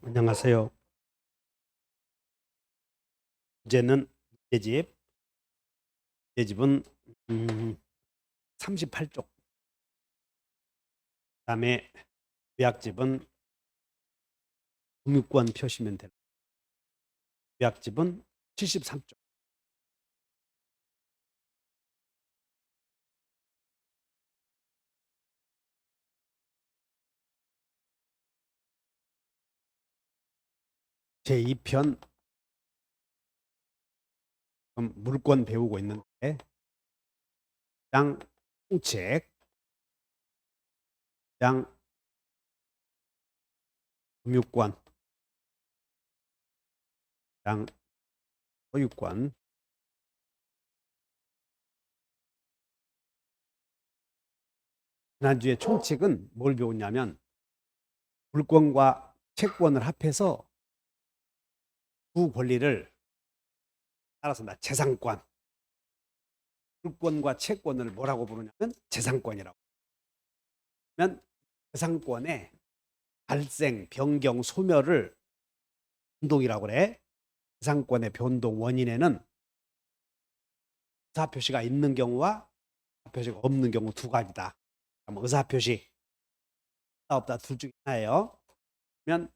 안녕하세요. 이제는 문제집. 문제집은 38쪽. 그다음에 요약집은 금유권 표시면 됩니다. 요약집은 73쪽. 제2편 물권 배우고 있는데 장 통책, 장 금유권, 장 소유권. 지난주에 총칙은 뭘 배웠냐면 물권과 채권을 합해서 두 권리를 따라서 재산권, 물권과 채권을 뭐라고 부르냐면 재산권이라고. 그러면 재산권의 발생, 변경, 소멸을 변동이라고 그래. 재산권의 변동 원인에는 의사표시가 있는 경우와 의사표시가 없는 경우 두 가지다. 그럼 의사표시 없다 둘 중에 하나예요. 그러면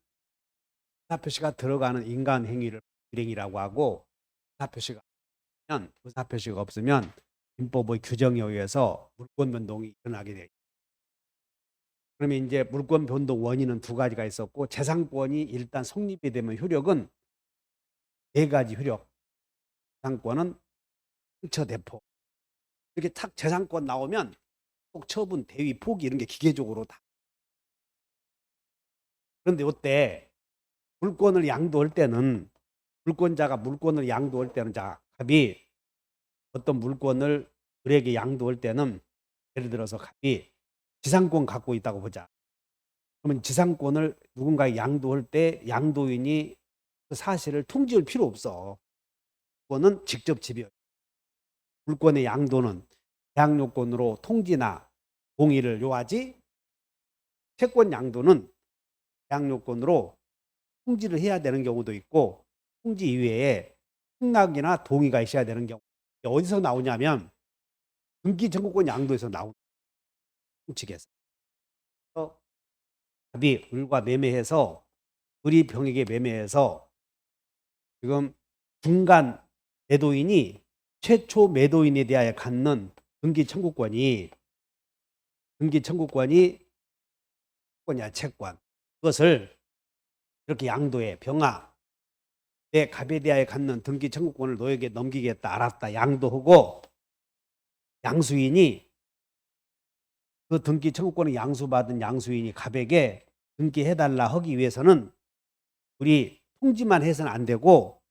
의사표시가 들어가는 인간 행위를 불행이라고 하고, 의사표시가 없으면 민법의 규정에 의해서 물권 변동이 일어나게 돼요. 그러면 이제 물권 변동 원인은 두 가지가 있었고, 재산권이 일단 성립이 되면 효력은 네 가지 효력. 재산권은 상처 대포. 이렇게 탁 재산권 나오면 꼭 처분, 대위, 포기 이런 게 기계적으로 다. 그런데 이때 물권을 양도할 때는 물권자가 물권을 양도할 때는 자 갑이 어떤 물권을 을에게 양도할 때는 예를 들어서 갑이 지상권 갖고 있다고 보자. 그러면 지상권을 누군가에 양도할 때 양도인이 그 사실을 통지할 필요 없어. 그거는 직접 지배. 물권의 양도는 계약 요건으로 통지나 동의를 요하지, 채권 양도는 계약 요건으로 통지를 해야 되는 경우도 있고 통지 이외에 승낙이나 동의가 있어야 되는 경우. 어디서 나오냐면 등기 청구권 양도에서 나오는 통칙에서. 갑이 을과 매매해서 을이 병에게 매매해서 지금 중간 매도인이 최초 매도인에 대하여 갖는 등기 청구권이 채권이야 채권. 그것을 이렇게 양도해. 병아, 내 갑에 대하여 갖는 등기 청구권을 너에게 넘기겠다. 알았다. 양도하고 양수인이 그 등기 청구권을 양수받은 양수인이 갑에게 등기해달라 하기 위해서는 우리 통지만 해서는 안 되고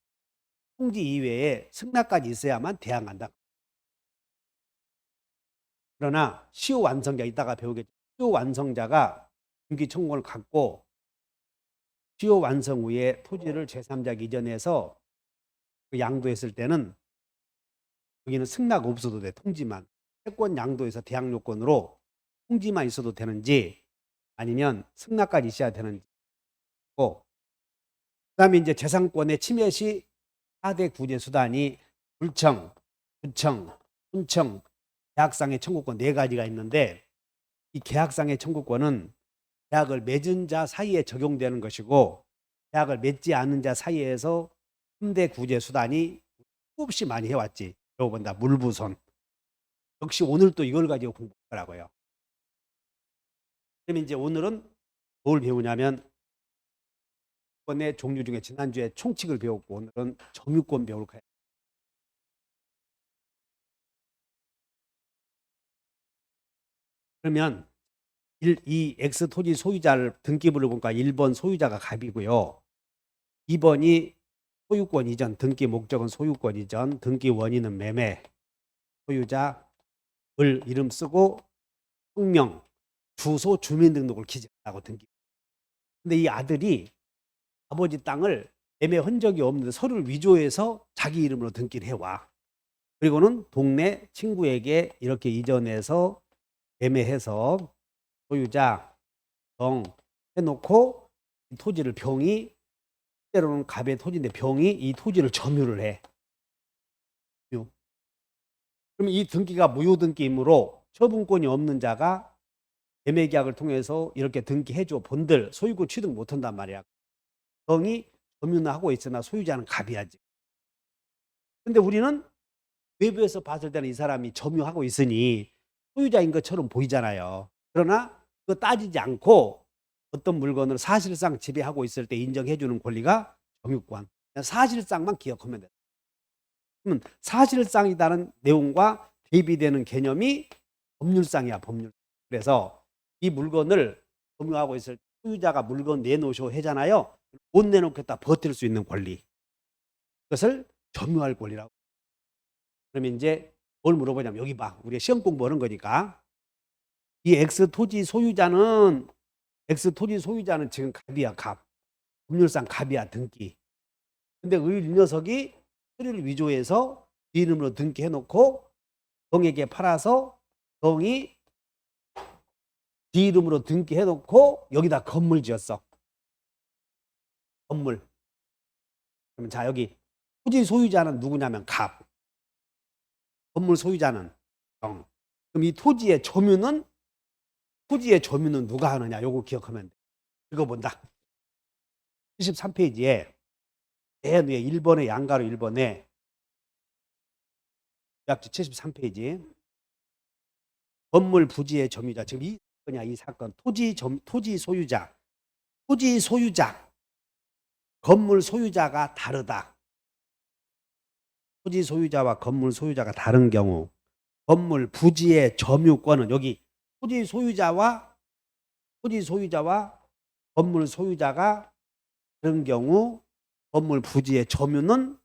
통지 이외에 승낙까지 있어야만 대항한다. 그러나 시효 완성자 이따가 배우겠죠. 시효 완성자가 등기 청구권을 갖고 시효 완성 후에 토지를 제3자에게 이전해서 양도했을 때는 여기는 승낙 없어도 돼. 통지만. 채권 양도에서 대항 요건으로 통지만 있어도 되는지 아니면 승낙까지 있어야 되는지. 그다음에 이제 재산권의 침해 시 4대 구제 수단이 불청, 구청, 혼청, 계약상의 청구권 네 가지가 있는데 이 계약상의 청구권은 계약을 맺은 자 사이에 적용되는 것이고 계약을 맺지 않은 자 사이에서 3대 구제 수단이 수없이 많이 해왔지. 배워본다. 물부손. 역시 오늘 또 이걸 가지고 공부하라고요. 그럼 이제 오늘은 뭘 배우냐면 채권의 종류 중에 지난주에 총칙을 배웠고 오늘은 점유권 배울 거예요. 그러면 이 X 토지 소유자를 등기부를 보니까 1번 소유자가 갑이고요. 2번이 소유권 이전, 등기 목적은 소유권 이전, 등기 원인은 매매. 소유자 을 이름 쓰고 성명, 주소, 주민등록을 기재하고 등기. 근데 이 아들이 아버지 땅을 매매 흔적이 없는데 서류를 위조해서 자기 이름으로 등기를 해와. 그리고는 동네 친구에게 이렇게 이전해서 매매해서 소유자 정 해놓고 이 토지를 병이, 때로는 갑의 토지인데 병이 이 토지를 점유를 해. 그러면 이 등기가 무효등기이므로 처분권이 없는 자가 매매계약을 통해서 이렇게 등기해줘 본들 소유권 취득 못한단 말이야. 병이 점유는 하고 있으나 소유자는 갑이야지. 근데 우리는 외부에서 봤을 때는 이 사람이 점유하고 있으니 소유자인 것처럼 보이잖아요. 그러나 그거 따지지 않고 어떤 물건을 사실상 지배하고 있을 때 인정해주는 권리가 점유권. 사실상만 기억하면 돼. 그러면 사실상이라는 내용과 대비되는 개념이 법률상이야, 법률. 그래서 이 물건을 점유하고 있을 때 소유자가 물건 내놓으셔 하잖아요. 못 내놓겠다 버틸 수 있는 권리. 그것을 점유할 권리라고. 그러면 이제 뭘 물어보냐면 여기 봐. 우리가 시험 공부하는 거니까 이 X 토지 소유자는 지금 갑이야, 갑. 법률상 갑이야, 등기. 근데 이 녀석이 서류를 위조해서 네 이름으로 등기해놓고 동에게 팔아서 동이 네 이름으로 등기해놓고 여기다 건물 지었어. 건물. 그러면 자 여기 토지 소유자는 누구냐면 갑. 건물 소유자는 정. 그럼 이 토지의 점유는 누가 하느냐? 요거 기억하면 돼. 읽어본다. 73페이지에 맨 위에 1번에 양가로 1번에 약지 73페이지 건물 부지의 점유자. 지금 이 사건 토지 소유자 건물 소유자가 다르다. 토지 소유자와 건물 소유자가 다른 경우 건물 부지의 점유권은 여기 토지 소유자와 건물 소유자가 다른 경우 건물 부지의 점유는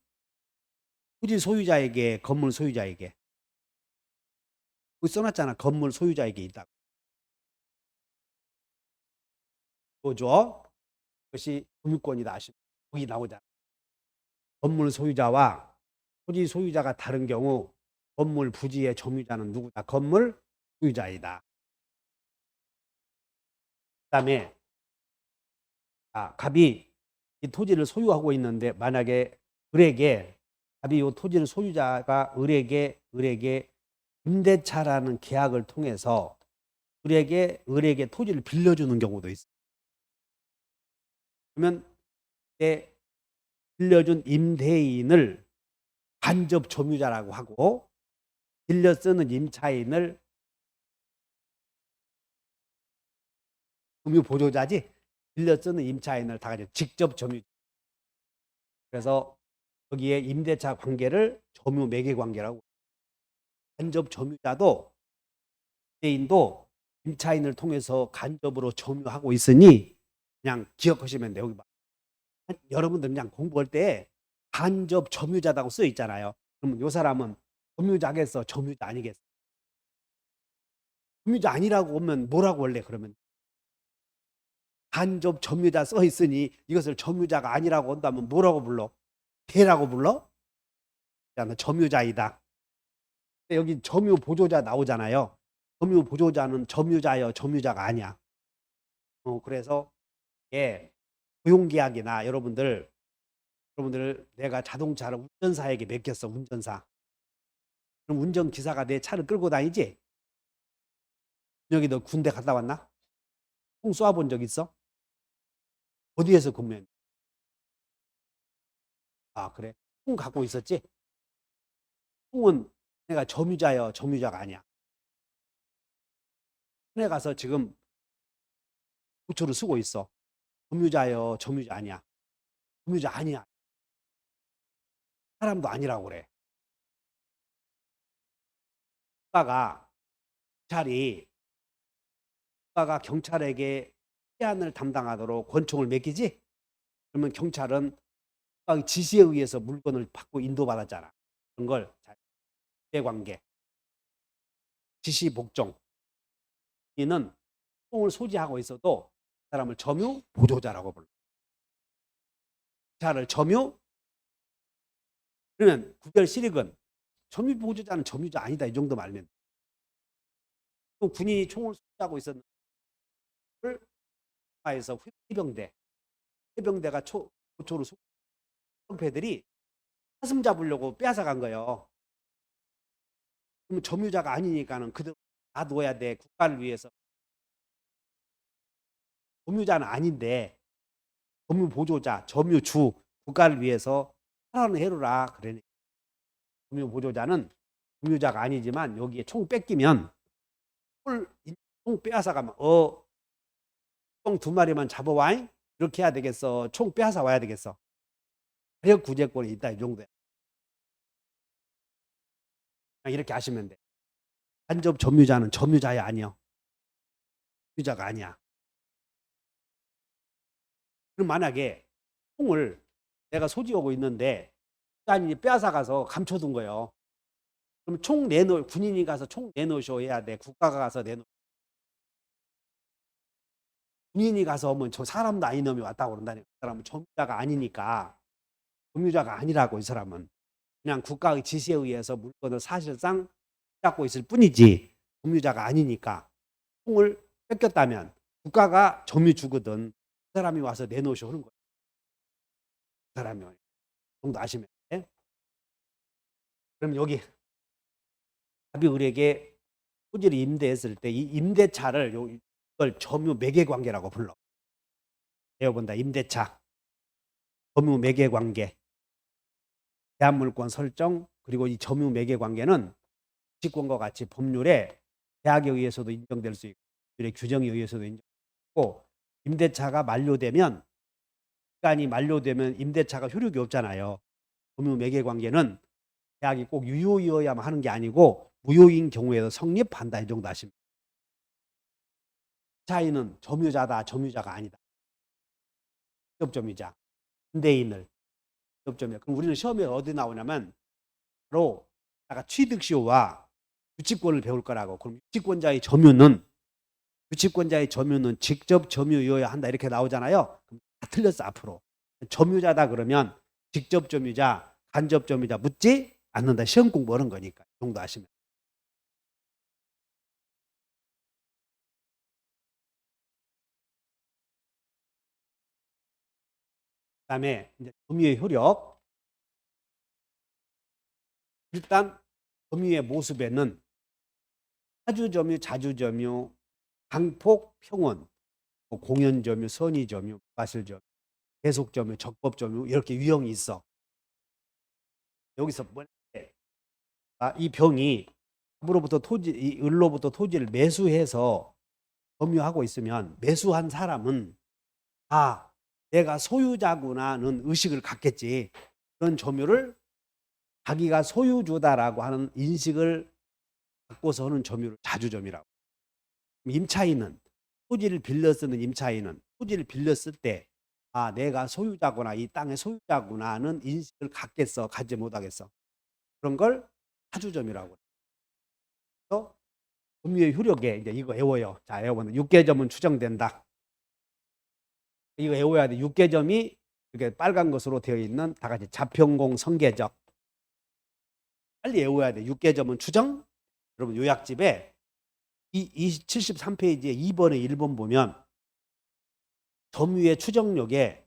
토지 소유자에게 건물 소유자에게 여기 써놨잖아. 건물 소유자에게 있다. 그거죠. 그것이 점유권이다. 거기 나오잖아. 건물 소유자와 토지 소유자가 다른 경우 건물 부지의 점유자는 누구다? 건물 소유자이다. 그다음에 갑이 이 토지를 소유하고 있는데 만약에 을에게 갑이 이 토지를 소유자가 을에게 임대차라는 계약을 통해서 을에게 토지를 빌려주는 경우도 있어요. 그러면 빌려준 임대인을 간접 점유자라고 하고 빌려 쓰는 임차인을 금융보조자지 빌려 쓰는 임차인을 다 같이 직접 점유자. 그래서 여기에 임대차 관계를 점유 매개 관계라고. 간접 점유자도 임대인도 임차인을 통해서 간접으로 점유하고 있으니 그냥 기억하시면 돼요. 여기 봐. 여러분들 그냥 공부할 때 간접 점유자라고 써 있잖아요. 그러면 이 사람은 점유자겠어, 점유자 아니겠어? 점유자 아니라고 하면 뭐라고 원래 그러면 간접 점유자 써 있으니 이것을 점유자가 아니라고 한다면 뭐라고 불러? 개라고 불러? 점유자이다. 여기 점유 보조자 나오잖아요. 점유 보조자는 점유자여 점유자가 아니야. 그래서 고용계약이나 여러분들 내가 자동차를 운전사에게 맡겼어. 운전사. 그럼 운전기사가 내 차를 끌고 다니지? 여기 너 군대 갔다 왔나? 총 쏴본 적 있어? 어디에서 근무했니? 그래? 총 갖고 있었지? 총은 내가 점유자여 점유자가 아니야. 군에 가서 지금 부초를 쓰고 있어. 점유자여 점유자 아니야. 점유자 아니야. 사람도 아니라고 그래. 국가가 경찰에게 해안을 담당하도록 권총을 맡기지? 그러면 경찰은 국가의 지시에 의해서 물건을 받고 인도받았잖아. 그런 걸 관계, 지시 복종. 이는 총을 소지하고 있어도 사람을 점유 보조자라고 불러. 경찰을 점유. 그러면 구별 실익은 점유 보조자는 점유자 아니다 이 정도 말면. 또 군인이 총을 소지하고 있었는데 에서 해병대 해병대가 고초로 성패들이 사슴 잡으려고 빼앗아간 거예요. 그럼 점유자가 아니니까는 그대로 놔둬야 돼. 국가를 위해서. 점유자는 아닌데 점유 보조자, 점유주, 국가를 위해서 살아는 해로라 그러네. 점유 보조자는 점유자가 아니지만 여기에 총 뺏기면 총 빼앗아가면 총 2마리만 잡아와 이렇게 해야 되겠어. 총 빼앗아 와야 되겠어. 자력 구제권이 있다 이 정도야. 이렇게 하시면 돼. 간접 점유자는 점유자야 아니야. 점유자가 아니야. 그럼 만약에 총을 내가 소지하고 있는데 국가인이 빼앗아가서 감춰둔 거예요. 그럼 총 군인이 가서 총 내놓으셔야 돼. 국가가 가서 군인이 가서 오면 저 사람도 아닌 놈이 왔다고 그런다니까. 그 사람은 점유자가 아니니까. 점유자가 아니라고 이 사람은. 그냥 국가의 지시에 의해서 물건을 사실상 갖고 있을 뿐이지 점유자가 아니니까. 총을 뺏겼다면 국가가 점유주거든. 그 사람이 와서 내놓으셔 하는 거예요. 그 사람이 정도 아시면 돼. 그럼 여기 갑이 을에게 토지를 임대했을 때 이 임대차를 이걸 점유 매개 관계라고 불러. 배워본다. 임대차, 점유 매개 관계, 대한물권 설정, 그리고 이 점유 매개 관계는 주식권과 같이 법률에 대학에 의해서도 인정될 수 있고 규정에 의해서도 인정되고, 임대차가 만료되면, 기간이 만료되면 임대차가 효력이 없잖아요. 점유 매개 관계는 계약이 꼭 유효이어야만 하는 게 아니고 무효인 경우에도 성립한다 이 정도 아십니다. 차이는 점유자다 점유자가 아니다. 직접점유자, 임대인을 직접점유자. 그럼 우리는 시험에 어디 나오냐면 바로 취득시효와 유치권을 배울 거라고. 그럼 유치권자의 점유는 직접 점유이어야 한다 이렇게 나오잖아요. 그럼 다 틀렸어. 앞으로 점유자다 그러면 직접 점유자, 간접 점유자 묻지 않는다. 시험 공부하는 거니까 이 정도 아시면. 그다음에 이제 점유의 효력. 일단 점유의 모습에는 사주점유, 자주점유, 강폭, 평원, 공연점유, 선의점유, 과실점유, 계속점유, 적법점유 이렇게 유형이 있어. 여기서 이 병이 이 을로부터 토지를 매수해서 점유하고 있으면 매수한 사람은 내가 소유자구나는 의식을 갖겠지. 그런 점유를 자기가 소유주다라고 하는 인식을 갖고서 하는 점유를 자주점유라고. 임차인은 토지를 빌려 쓰는 임차인은 토지를 빌렸을 때 내가 소유자구나, 이 땅의 소유자구나는 인식을 갖겠어, 갖지 못하겠어. 그런 걸 사주점유라고. 그래서 점유의 효력에 이제 이거 외워요. 자, 외워보면 6개점은 추정된다. 이거 외워야 돼. 6개점이 이렇게 빨간 것으로 되어 있는 다 같이 자평공 성계적. 빨리 외워야 돼. 6개점은 추정. 여러분 요약집에 73페이지에 2번에 1번 보면 점유의 추정력에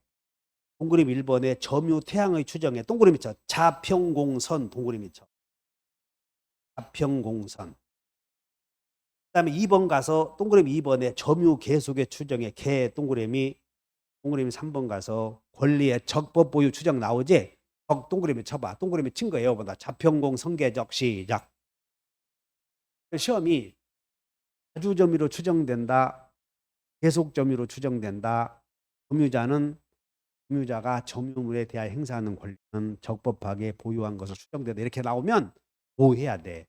동그라미 1번에 점유 태양의 추정에 동그라미 쳐. 자평공선 동그라미 쳐. 자평공선. 그다음에 2번 가서 동그라미 2번에 점유 계속의 추정에 개 동그라미 3번 가서 권리의 적법 보유 추정 나오지? 동그라미 쳐봐. 동그라미 친 거예요. 보다 자평공 성계적 시작. 시험이 자주점유로 추정된다. 계속점유로 추정된다. 점유자가 점유물에 대하여 행사하는 권리는 적법하게 보유한 것으로 추정된다. 이렇게 나오면 보호해야 돼.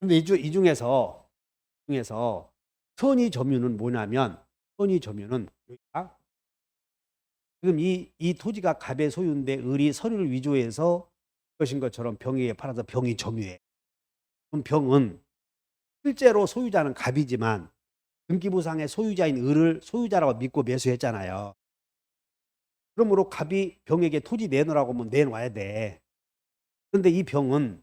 근데 이 중에서 선의 점유는 뭐냐면, 선의 점유는 지금 이 토지가 갑의 소유인데 을이 서류를 위조해서 것인 것처럼 병에게 팔아서 병이 점유해. 그럼 병은 실제로 소유자는 갑이지만 등기부상의 소유자인 을을 소유자라고 믿고 매수했잖아요. 그러므로 갑이 병에게 토지 내놓으라고 하면 내놔야 돼. 그런데 이 병은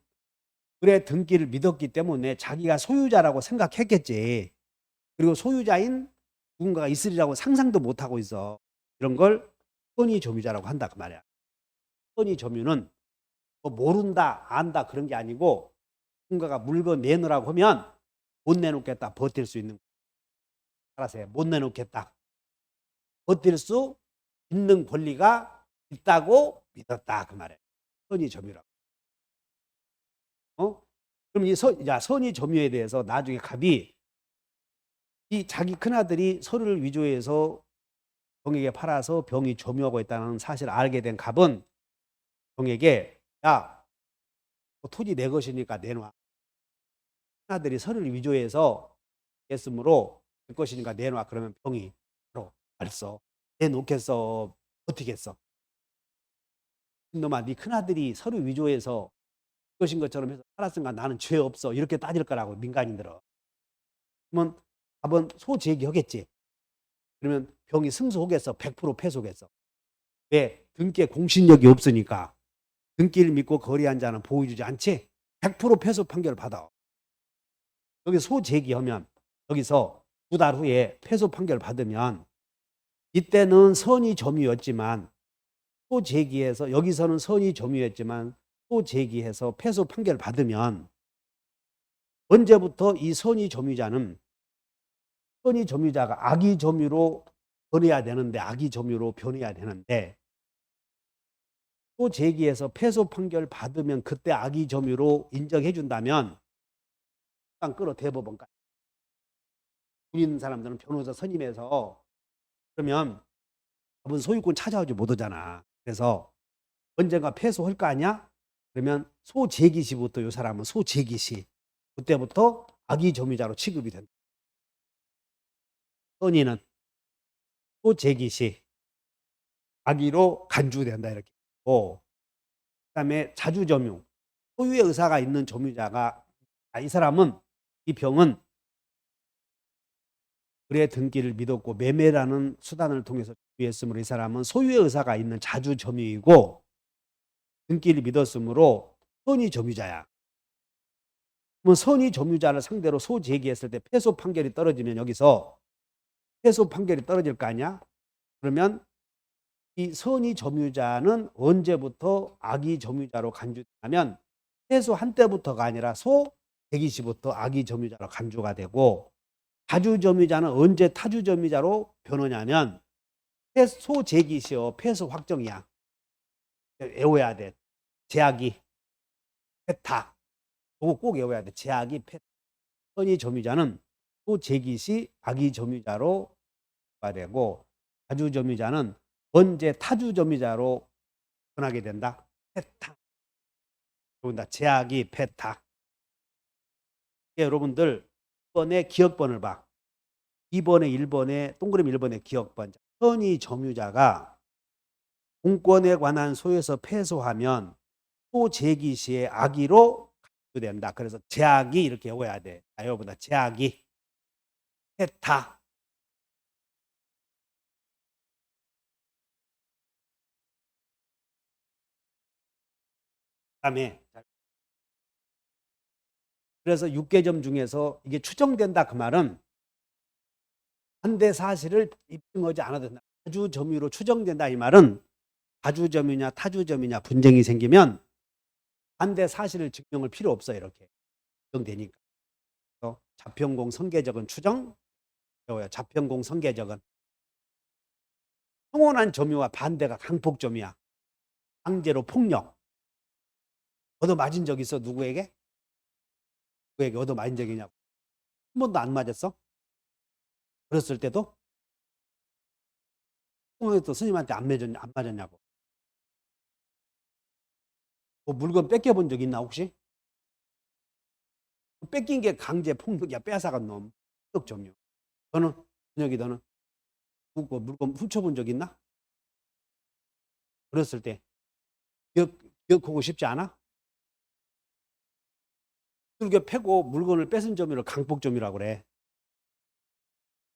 을의 등기를 믿었기 때문에 자기가 소유자라고 생각했겠지. 그리고 소유자인 누군가가 있으리라고 상상도 못하고 있어. 이런 걸 선의점유자라고 한다 그 말이야. 선의점유는 뭐 모른다 안다 그런 게 아니고 누군가가 물건 내놓으라고 하면 못 내놓겠다 버틸 수 있는 알아서 해. 못 내놓겠다 버틸 수 있는 권리가 있다고 믿었다 그 말이야. 선의점유라고. 그럼 이 선의점유에 대해서 나중에 갑이 이 자기 큰아들이 서류를 위조해서 병에게 팔아서 병이 점유하고 있다는 사실을 알게 된 갑은 병에게 야, 토지 내 것이니까 내놔. 큰아들이 서류를 위조해서 했으므로 내 것이니까 내놔. 그러면 병이 바로 알았어. 내놓겠어. 어떻게 했어? 놈아 네 큰아들이 서류 위조해서 것인 것처럼 해서 팔았으니까 나는 죄 없어. 이렇게 따질 거라고 민간인들은. 그러면 답은 소제기하겠지. 그러면 병이 승소하겠어. 100% 패소하겠어. 왜? 등기에 공신력이 없으니까. 등기를 믿고 거래한 자는 보호해주지 않지? 100% 패소 판결을 받아. 여기 소제기하면 여기서 2달 후에 패소 판결을 받으면 이때는 선의점유였지만 소제기해서 여기서는 선의점유였지만 소제기해서 패소 판결을 받으면 언제부터 이 선의점유자는 선의점유자가 악의점유로 변해야 되는데 악의점유로 변해야 되는데 또 제기해서 패소 판결 받으면 그때 악의점유로 인정해 준다면 일단 끌어 대법원까지 돈 있는 사람들은 변호사 선임해서 그러면 법은 소유권 찾아오지 못하잖아. 그래서 언젠가 패소할 거 아니야? 그러면 소제기 시부터 이 사람은 소제기 시 그때부터 악의점유자로 취급이 된다. 선의는 소제기 시 악의로 간주된다 이렇게. 그다음에 자주점유 소유의 의사가 있는 점유자가 이 사람은 이 병은 거래 등기를 믿었고 매매라는 수단을 통해서 점유했으므로 이 사람은 소유의 의사가 있는 자주점유이고 등기를 믿었으므로 선의점유자야. 그러면 선의점유자를 상대로 소제기했을 때 패소 판결이 떨어지면 여기서 패소 판결이 떨어질 거 아니야? 그러면 이 선의점유자는 언제부터 악의점유자로 간주하면 패소한 때부터가 아니라 소제기시부터 악의점유자로 간주가 되고 자주점유자는 언제 타주점유자로 변하냐면 소제기시여 패소 확정이야. 외워야 돼. 제약이 패타. 그거 꼭 외워야 돼. 제약이 패타. 선의점유자는 소제기시 악의점유자로 되고 자주점유자는 언제 타주점유자로 변하게 된다. 패타. 제약이 패타. 여러분들 1번의 기억번을 봐. 2번에 1번에 동그라미 1번의 기억번. 선의점유자가 공권에 관한 소에서 패소하면 소제기 시에 악의로 간주된다. 그래서 제약이 이렇게 외워야 돼. 여러분들 제약이 패타. 그다음에 그래서 6개점 중에서 이게 추정된다 그 말은 반대 사실을 입증하지 않아도 된다. 타주점유로 추정된다 이 말은 자주점유냐 타주점유냐 분쟁이 생기면 반대 사실을 증명할 필요 없어 이렇게 추정되니까. 자평공 성계적은 추정 배워요. 자평공 성계적은 평온한 점유와 반대가 강폭점이야. 강제로 폭력. 얻어 맞은 적 있어? 누구에게? 누구에게 얻어 맞은 적이 있냐고. 한 번도 안 맞았어? 그랬을 때도? 또 스님한테 안 맞았냐고. 뭐 물건 뺏겨본 적 있나 혹시? 뺏긴 게 강제 폭력이야. 뺏어간 놈. 폭력 점유. 너는? 준혁이 너는? 물건 훔쳐본 적 있나? 그랬을 때 기억하고 싶지 않아? 두들겨 패고 물건을 뺏은 점유를 강폭점유라고 그래.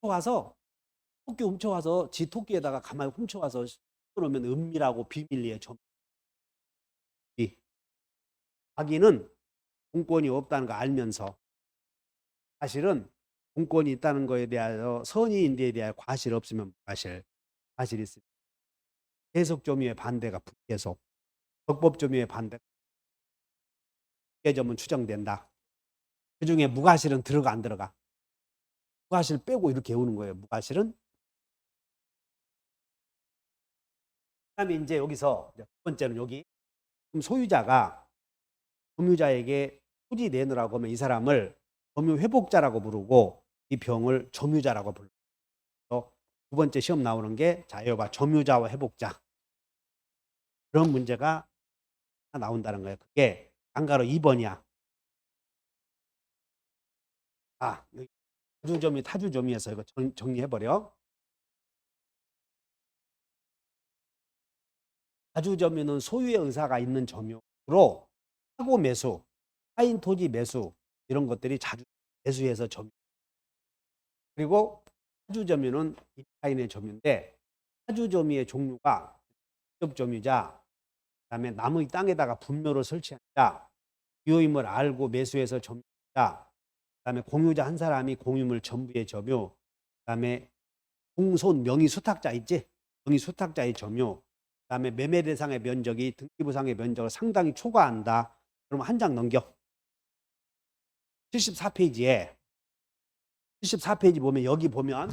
와서 토끼 훔쳐와서 지 토끼에다가 가만히 훔쳐와서 놓으면 은밀하고 비밀리에 점. 자기는 공권이 없다는 거 알면서 사실은 공권이 있다는 거에 대하여 선의인데에 대하여 과실 없으면 과실 있습니다. 해석점유의 반대가 불계속, 적법점유의 반대가 불계점은 추정된다. 그중에 무과실은 들어가 안 들어가? 무과실 빼고 이렇게 외우는 거예요. 무과실은. 그다음에 이제 여기서 두 번째는 여기 그럼 소유자가 점유자에게 토지 내놓으라고 하면 이 사람을 점유회복자라고 부르고 이 병을 점유자라고 불러요. 두 번째 시험 나오는 게 자, 여기 봐. 점유자와 회복자. 그런 문제가 나온다는 거예요. 그게 단가로 2번이야. 아, 여기 타주점유, 타주점유에서 이거 정리해버려. 타주점유는 소유의 의사가 있는 점유로 사고 매수, 타인 토지 매수 이런 것들이 자주 매수해서 점유. 그리고 타주점유는 타인의 점유인데 타주점유의 종류가 직접 점유자, 그다음에 남의 땅에다가 분묘를 설치한 자, 유효임을 알고 매수해서 점유자, 그다음에 공유자 한 사람이 공유물 전부의 점유, 그다음에 공손 명의 수탁자 있지? 명의 수탁자의 점유, 그다음에 매매 대상의 면적이 등기부상의 면적을 상당히 초과한다. 그러면 한 장 넘겨. 74페이지 보면 여기 보면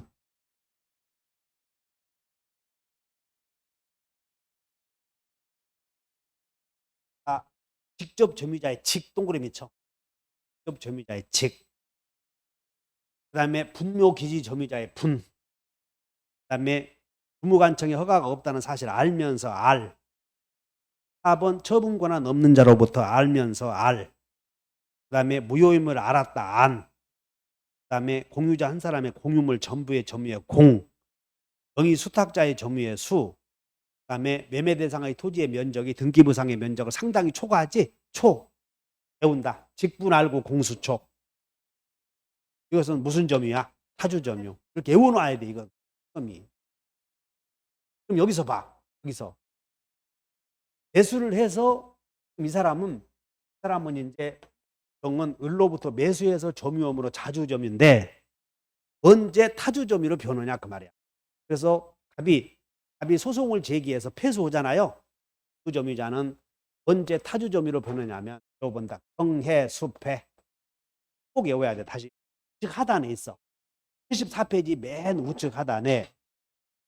직접 점유자의 직 동그라미 쳐. 직접 점유자의 직. 그다음에 분묘기지 점유자의 분. 그다음에 부무관청의 허가가 없다는 사실을 알면서 알. 4번 처분권한 없는 자로부터 알면서 알. 그다음에 무효임을 알았다 안. 그다음에 공유자 한 사람의 공유물 전부의 점유의 공. 명의 수탁자의 점유의 수. 그다음에 매매 대상의 토지의 면적이 등기부상의 면적을 상당히 초과하지? 초. 배운다. 직분 알고 공수초. 이것은 무슨 점유야? 타주점유. 이렇게 외워놔야 돼, 이건. 점이. 그럼 여기서 봐. 여기서. 매수를 해서 이 사람은 이제 병은 을로부터 매수해서 점유업으로 자주점유인데 언제 타주점유로 변하냐 그 말이야. 그래서 갑이 소송을 제기해서 패소하잖아요. 타주점유자는 언제 타주점유로 변하냐면 이거 본다. 경해, 수패. 꼭 외워야 돼. 다시 우측 하단에 있어. 74페이지 맨 우측 하단에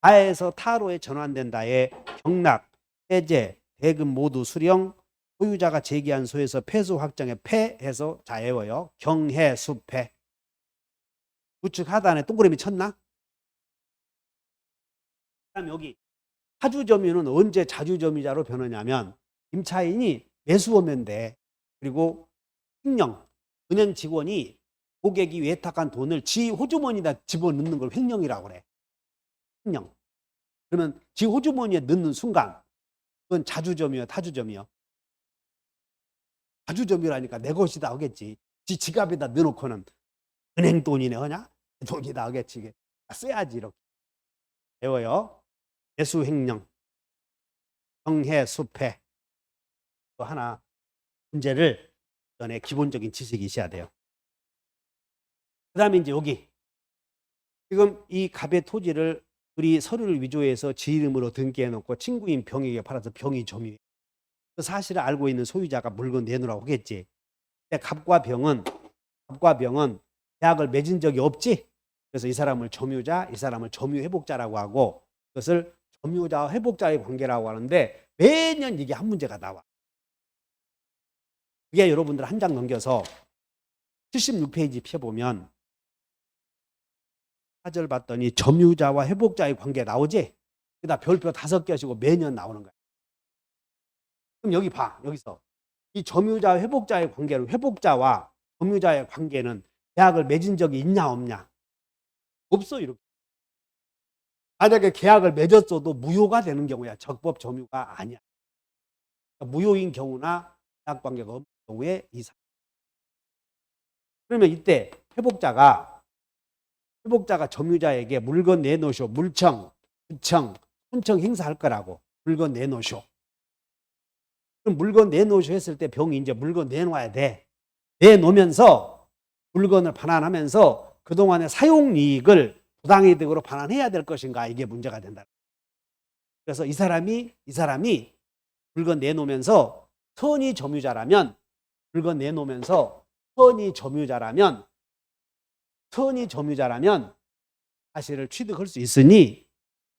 가에서 타로에 전환된다의 경락, 해제, 대금 모두 수령, 소유자가 제기한 소에서 패소 확정에 패해서 자 외워요. 경해, 수패. 우측 하단에 동그라미 쳤나? 그다음 여기 타주점유는 언제 자주점유자로 변하냐면 임차인이 매수하면 돼. 그리고 횡령, 은행 직원이 고객이 외탁한 돈을 지 호주머니에다 집어넣는 걸 횡령이라고 그래. 횡령. 그러면 지 호주머니에 넣는 순간 그건 자주점유야, 타주점유야? 자주점유라니까 내 것이다 하겠지. 지 지갑에다 넣어놓고는 은행 돈이네 하냐? 돈이다 하겠지. 이게 써야지 이렇게. 배워요. 매수 횡령, 경해, 수패. 또 하나 문제를 전에 기본적인 지식이 있어야 돼요. 그 다음에 이제 여기 지금 이 갑의 토지를 우리 서류를 위조해서 지 이름으로 등기해놓고 친구인 병에게 팔아서 병이 점유해. 그 사실을 알고 있는 소유자가 물건 내놓으라고 하겠지. 근데 갑과 병은 계약을 맺은 적이 없지. 그래서 이 사람을 점유자, 이 사람을 점유회복자라고 하고 그것을 점유자와 회복자의 관계라고 하는데 매년 이게 한 문제가 나와. 그게 여러분들 한 장 넘겨서 76페이지 펴보면 4절 봤더니 점유자와 회복자의 관계 나오지? 그다 별표 5개씩고 매년 나오는 거야. 그럼 여기 봐. 여기서 이 점유자와 회복자의 관계는 회복자와 점유자의 관계는 계약을 맺은 적이 있냐 없냐? 없어. 이렇게. 만약에 계약을 맺었어도 무효가 되는 경우야. 적법 점유가 아니야. 그러니까 무효인 경우나 계약 관계가 없는 경우에 이 사람. 그러면 이때 회복자가 점유자에게 물건 내놓으쇼. 물청, 구청, 손청 행사할 거라고. 물건 내놓으쇼. 그럼 물건 내놓으쇼 했을 때 병이 이제 물건 내놔야 돼. 내놓으면서 물건을 반환하면서 그동안의 사용이익을 부당이득으로 반환해야 될 것인가. 이게 문제가 된다. 그래서 이 사람이 물건 내놓으면서 선의 점유자라면 과실을 취득할 수 있으니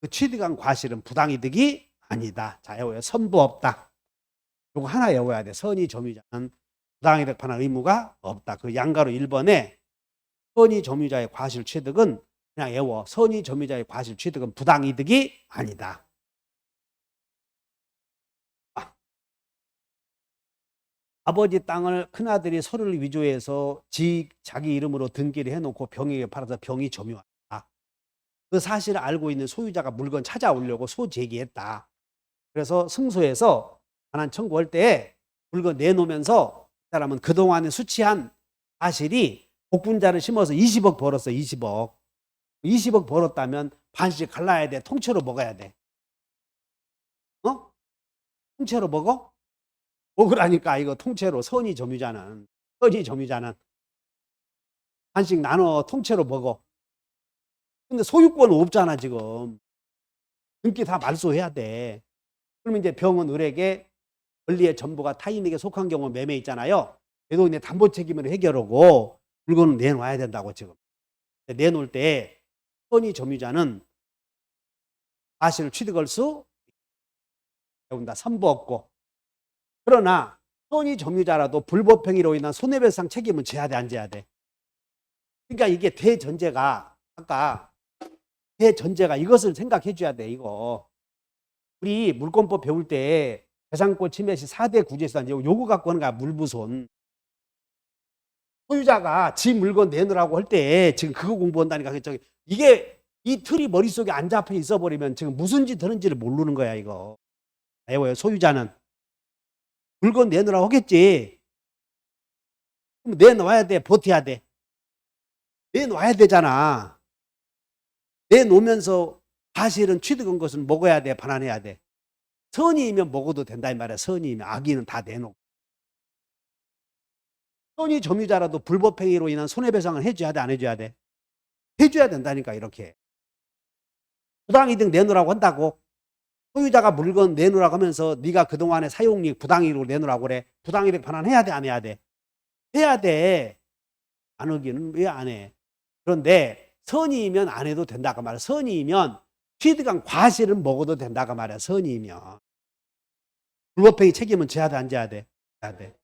그 취득한 과실은 부당이득이 아니다. 자, 외워요. 선부 없다. 요거 하나 외워야 돼. 선의 점유자는 부당이득 판할 의무가 없다. 그 양가로 1번에 선의 점유자의 과실 취득은 그냥 외워. 선의 점유자의 과실 취득은 부당이득이 아니다. 아버지 땅을 큰아들이 서류를 위조해서 자기 이름으로 등기를 해놓고 병에게 팔아서 병이 점유한다. 그 사실을 알고 있는 소유자가 물건 찾아오려고 소제기했다. 그래서 승소해서 반환 청구할 때 물건 내놓으면서 이 사람은 그동안에 수취한 사실이 복분자를 심어서 20억 벌었어. 20억 벌었다면 반씩 갈라야 돼. 통째로 먹어야 돼. 통째로 먹어? 먹으라니까. 이거 통째로. 선의 점유자는 반씩 나눠 통째로 먹어. 근데 소유권은 없잖아. 지금 등기 다 말소해야 돼. 그러면 이제 병은 을에게 권리의 전부가 타인에게 속한 경우 매매 있잖아요. 그래도 이제 담보 책임을 해결하고 물건을 내놔야 된다고. 지금 내놓을 때 선의 점유자는 과실을 취득할 수 있다. 선부 없고. 그러나 선의 점유자라도 불법행위로 인한 손해배상 책임은 져야 돼, 안 져야 돼? 그러니까 이게 대전제가, 아까 대전제가 이것을 생각해 줘야 돼. 이거 우리 물권법 배울 때 배상권 침해 시 4대 구제에서 요거 갖고 하는 거야. 물부손. 소유자가 지 물건 내놓으라고 할 때 지금 그거 공부한다니까. 이게 이 틀이 머릿속에 안 잡혀 있어 버리면 지금 무슨 짓 하는지를 모르는 거야. 이거 외워요. 소유자는 물건 내놓으라고 하겠지. 그럼 내놓아야 돼. 버텨야 돼. 내놓아야 되잖아. 내놓으면서 사실은 취득한 것은 먹어야 돼. 반환해야 돼. 선의이면 먹어도 된다 이 말이야. 선의이면. 악의는 다 내놓고. 선의 점유자라도 불법행위로 인한 손해배상을 해줘야 돼, 안 해줘야 돼? 해줘야 된다니까. 이렇게 부당이득 내놓으라고 한다고. 소유자가 물건 내놓으라고 하면서 네가 그동안의 사용이익 부당이익으로 내놓으라고 그래. 부당이득 반환해야 돼, 안 해야 돼? 해야 돼. 안 하기는 왜 안 해? 그런데 선의이면 안 해도 된다고 말이야. 선의이면 취득한 과실은 먹어도 된다고 말이야. 선의이면. 불법행위 책임은 져야 돼, 안 져야 돼? 져야 돼.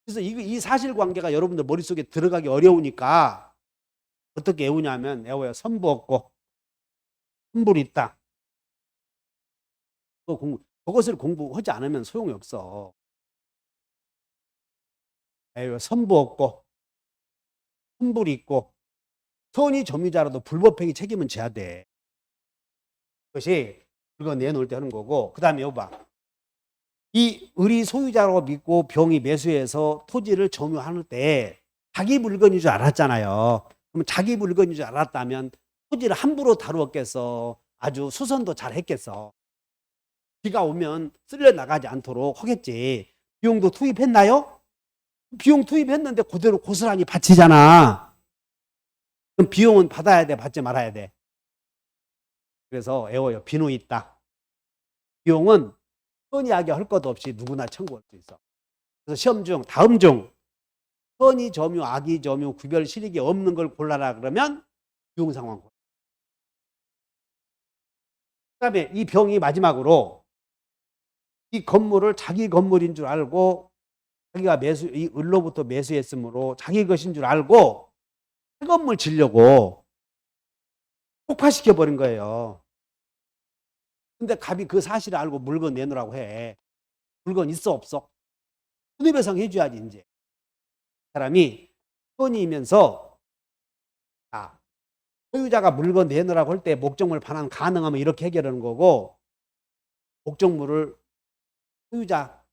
그래서 이 사실관계가 여러분들 머릿속에 들어가기 어려우니까 어떻게 외우냐면 외워요. 선부 없고 선불이 있다. 그것을 공부하지 않으면 소용이 없어. 외워요. 선부 없고 선불이 있고 선의 점유자라도 불법행위 책임은 져야 돼. 그것이 물건 내놓을 때 하는 거고. 그 다음에 여봐. 이 을이 소유자라고 믿고 병이 매수해서 토지를 점유할 때 자기 물건인 줄 알았잖아요. 그럼 자기 물건인 줄 알았다면 토지를 함부로 다루었겠어? 아주 수선도 잘 했겠어? 비가 오면 쓸려 나가지 않도록 하겠지. 비용도 투입했나요? 비용 투입했는데 그대로 고스란히 바치잖아. 그럼 비용은 받아야 돼, 받지 말아야 돼? 그래서 외워요. 비누 있다. 비용은 선의하게 할 것 없이 누구나 청구할 수 있어. 그래서 시험 중, 다음 중 선의 점유, 악의 점유, 구별 실익이 없는 걸 골라라 그러면 비용 상황. 그 다음에 이 병이 마지막으로 이 건물을 자기 건물인 줄 알고 자기가 이 을로부터 매수했으므로 자기 것인 줄 알고 새 건물 지려고 폭파시켜 버린 거예요. 근데 갑이 그 사실을 알고 물건 내놓으라고 해. 물건 있어 없어? 손해배상 해줘야지. 이제 사람이 선의이면서 소유자가 물건 내놓으라고 할 때 목적물 반환 가능하면 이렇게 해결하는 거고, 목적물을 소유자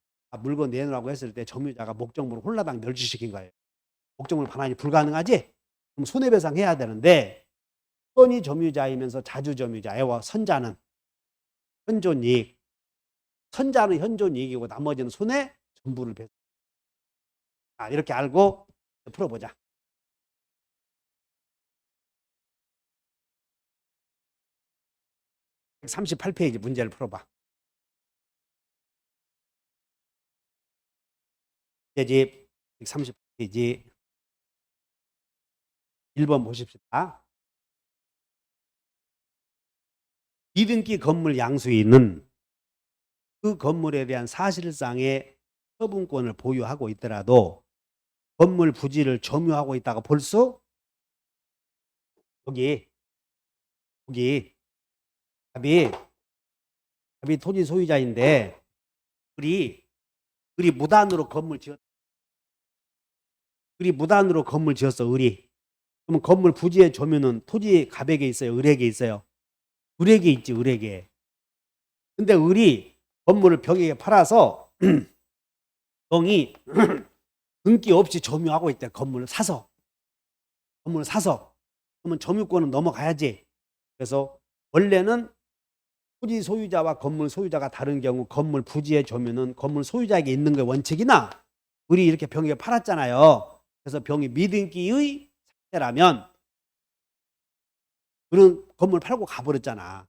물건 내놓으라고 했을 때 점유자가 목적물을 홀라당 멸시시킨 거예요. 목적물 반환이 불가능하지? 그럼 손해배상 해야 되는데, 선의 점유자이면서 자주 점유자, 애와 선자는 현존이익, 선자는 현존이익이고 나머지는 손해 전부를 배수. 이렇게 알고 풀어보자. 138페이지 문제를 풀어봐. 문제집 138페이지 1번 보십시다. 이등기 건물 양수인은 그 건물에 대한 사실상의 처분권을 보유하고 있더라도 건물 부지를 점유하고 있다고 볼 수? 여기 답이 토지 소유자인데 우리 무단으로 건물 지었어. 우리. 그러면 건물 부지의 점유는 토지 가백에 있어요, 을에게 있어요? 을에게 있지, 을에게. 근데 을이 건물을 병에게 팔아서 병이 등기 없이 점유하고 있대. 건물을 사서. 그러면 점유권은 넘어가야지. 그래서 원래는 토지 소유자와 건물 소유자가 다른 경우 건물 부지의 점유는 건물 소유자에게 있는 게 원칙이나 을이 이렇게 병에게 팔았잖아요. 그래서 병이 미등기의 상태라면 그는 건물 팔고 가버렸잖아. 그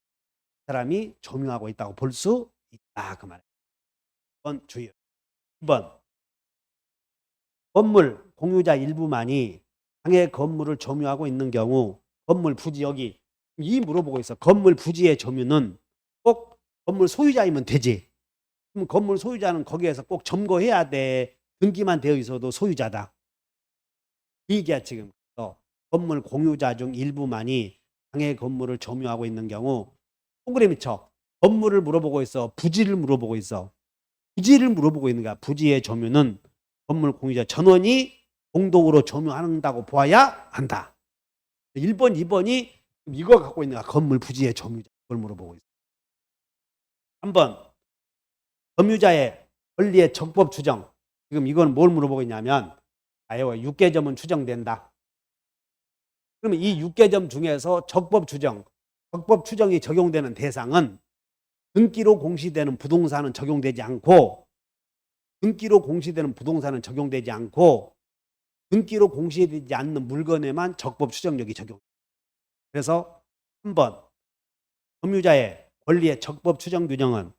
사람이 점유하고 있다고 볼 수 있다. 그 말이에요. 1번 주의. 2번 건물 공유자 일부만이 상해 건물을 점유하고 있는 경우 건물 부지 여기 이 물어보고 있어. 건물 부지의 점유는 꼭 건물 소유자이면 되지. 그럼 건물 소유자는 거기에서 꼭 점거해야 돼. 등기만 되어 있어도 소유자다. 이 얘기야 지금. 건물 공유자 중 일부만이 상해 건물을 점유하고 있는 경우 동그라미 쳐. 건물을 물어보고 있어. 부지를 물어보고 있어. 부지를 물어보고 있는 거야. 부지의 점유는 건물 공유자 전원이 공동으로 점유한다고 보아야 한다. 1번, 2번이 이거 갖고 있는 거야. 건물 부지의 점유자. 그걸 물어보고 있어. 3번 점유자의 권리의 적법 추정. 지금 이건 뭘 물어보고 있냐면 6개점은 추정된다. 그러면 이 6개점 중에서 적법 추정이 적용되는 대상은 등기로 공시되는 부동산은 적용되지 않고 등기로 공시되지 않는 물건에만 적법 추정력이 적용. 그래서 3번 점유자의 권리의 적법 추정 규정은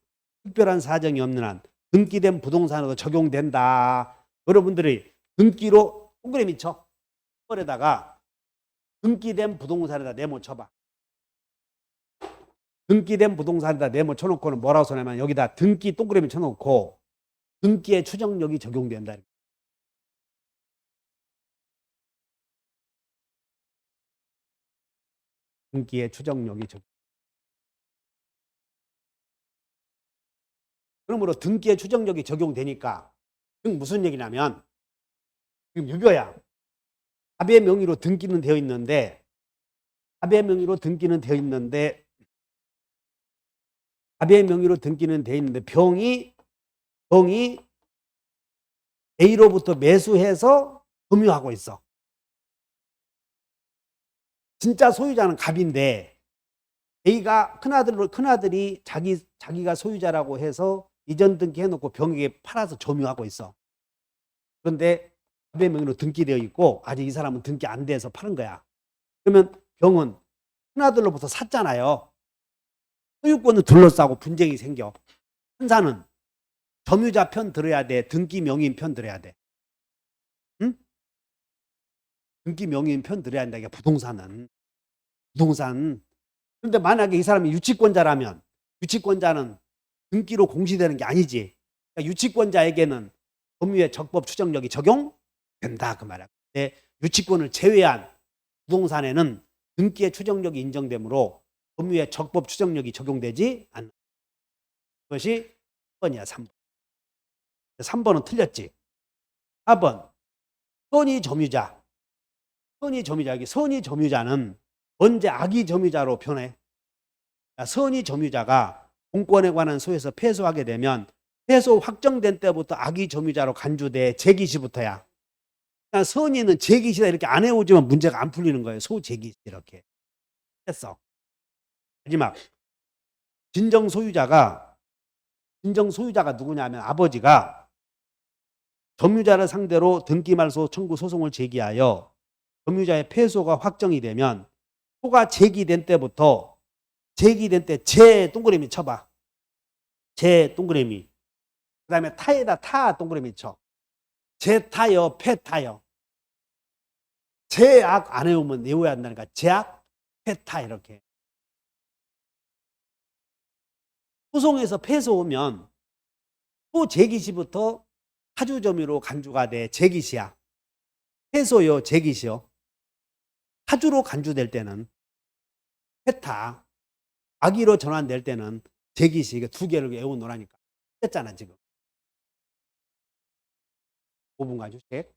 특별한 사정이 없는 한 등기된 부동산으로 적용된다. 여러분들이 등기로 동그라미 쳐. 에다가 등기된 부동산에다 네모 쳐봐. 등기된 부동산에다 네모 쳐놓고는 뭐라고 써냐면 여기다 등기 동그라미 쳐놓고 등기의 추정력이 적용된다. 등기의 추정력이 적용. 그러므로 등기의 추정력이 적용되니까 지금 무슨 얘기냐면 지금 이거야. 갑의 명의로 등기는 되어 있는데 병이 A로부터 매수해서 점유하고 있어. 진짜 소유자는 갑인데 A가 큰아들이 자기가 소유자라고 해서 이전 등기해놓고 병에게 팔아서 점유하고 있어. 그런데 갑의 명의로 등기되어 있고 아직 이 사람은 등기 안 돼서 파는 거야. 그러면 병은 큰아들로부터 샀잖아요. 소유권을 둘러싸고 분쟁이 생겨. 판사는 점유자 편 들어야 돼? 등기 명의인 편 들어야 돼? 응? 등기 명의인 편 들어야 한다. 이게 부동산. 그런데 만약에 이 사람이 유치권자라면 유치권자는 등기로 공시되는 게 아니지. 그러니까 유치권자에게는 법률의 적법 추정력이 적용된다. 그 말이야. 근데 유치권을 제외한 부동산에는 등기의 추정력이 인정되므로 법률의 적법 추정력이 적용되지 않는 것이 3번이야. 3번. 3번은 틀렸지. 4번 선의 점유자. 여기 선의 점유자는 언제 악의 점유자로 변해? 선의 점유자가 공권에 관한 소에서 패소하게 되면 패소 확정된 때부터 악의 점유자로 간주돼. 제기시부터야. 그러니까 선의는 제기시다 이렇게 안 해오지만 문제가 안 풀리는 거예요. 소제기시 이렇게 했어. 마지막 진정 소유자가 누구냐면 아버지가 점유자를 상대로 등기말소 청구 소송을 제기하여 점유자의 패소가 확정이 되면 소가 제기된 때부터 제기된 때 제 동그라미 쳐봐. 제 동그라미. 그 다음에 타에다 타 동그라미 쳐. 제 타요, 패 타요. 제악 안 외우면 외워야 한다니까. 제악, 패 타 이렇게. 소송에서 패소 오면 또 제기시부터 타주점유로 간주가 돼. 제기시야. 패소요, 제기시요. 타주로 간주될 때는 패타, 악의로 전환될 때는 제기시. 이게 두 개를 외워놓으라니까. 했잖아 지금. 5분 가주식.